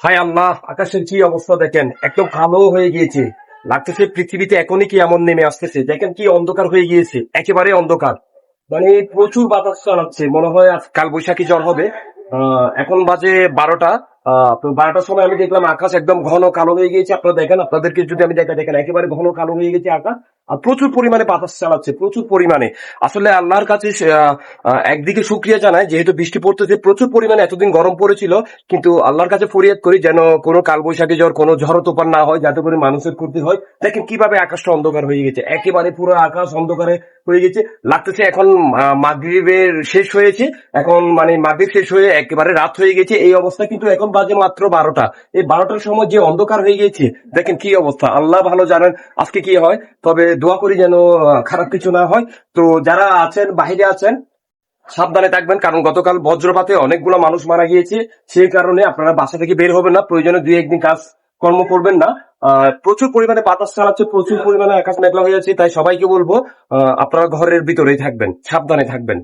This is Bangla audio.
হায় আল্লাহ, আকাশের কি অবস্থা দেখেন, একদম কালো হয়ে গিয়েছে। লাগতেছে পৃথিবীতে এখনই কি এমন নেমে আসতেছে। দেখেন কি অন্ধকার হয়ে গিয়েছে, একেবারে অন্ধকার। মানে প্রচুর বাতাস চালাচ্ছে, মনে হয় আজ কাল বৈশাখী ঝড় হবে। এখন বাজে 12টা। তো 12টার সময় আমি দেখলাম আকাশ একদম ঘন কালো হয়ে গিয়েছে। আপনারা দেখেন, আপনাদেরকে যদি আমি দেখেন একেবারে ঘন কালো হয়ে গেছে আকাশ। আর প্রচুর পরিমাণে বাতাস চালাচ্ছে, প্রচুর পরিমাণে। আসলে আল্লাহর কাছে একদিকে শুকরিয়া জানায়, যেহেতু বৃষ্টি পড়তেছে প্রচুর পরিমাণে, এতদিন গরম পড়েছিল। কিন্তু আল্লাহর কাছে ফরিয়াদ করি যেন কোনো কালবৈশাখী ঝড়, কোনো ঝড় তুফান না হয়, যাতে করে মানুষের ক্ষতি হয়। দেখেন কিভাবে আকাশটা অন্ধকার হয়ে গেছে, একেবারে পুরো আকাশ অন্ধকারে হয়ে গেছে। লাগতেছে এখন মাগরিবের শেষ হয়েছে। এখন মানে মাগরিব শেষ হয়ে একেবারে রাত হয়ে গেছে এই অবস্থা। কিন্তু এখন বাজে মাত্র 12টা। এই 12টার সময় যে অন্ধকার হয়ে গেছে, দেখেন কি অবস্থা, আল্লাহ ভালো জানেন আজকে কি হয়। তবে দোয়া করি যেন খারাপ কিছু না হয়। তো যারা আছেন, বাহিরে আছেন, সাবধানে থাকবেন, কারণ গতকাল বজ্রপাতে অনেকগুলো মানুষ মারা গিয়েছে। সেই কারণে আপনারা বাসা থেকে বের হবেন না, প্রয়োজনে 2-1 দিন কাজ কর্ম করবেন না। প্রচুর পরিমাণে বাতাস চালাচ্ছে, প্রচুর পরিমাণে আকাশ মেঘলা হয়ে যাচ্ছে। তাই সবাইকে বলবো আপনারা ঘরের ভিতরেই থাকবেন, সাবধানে থাকবেন।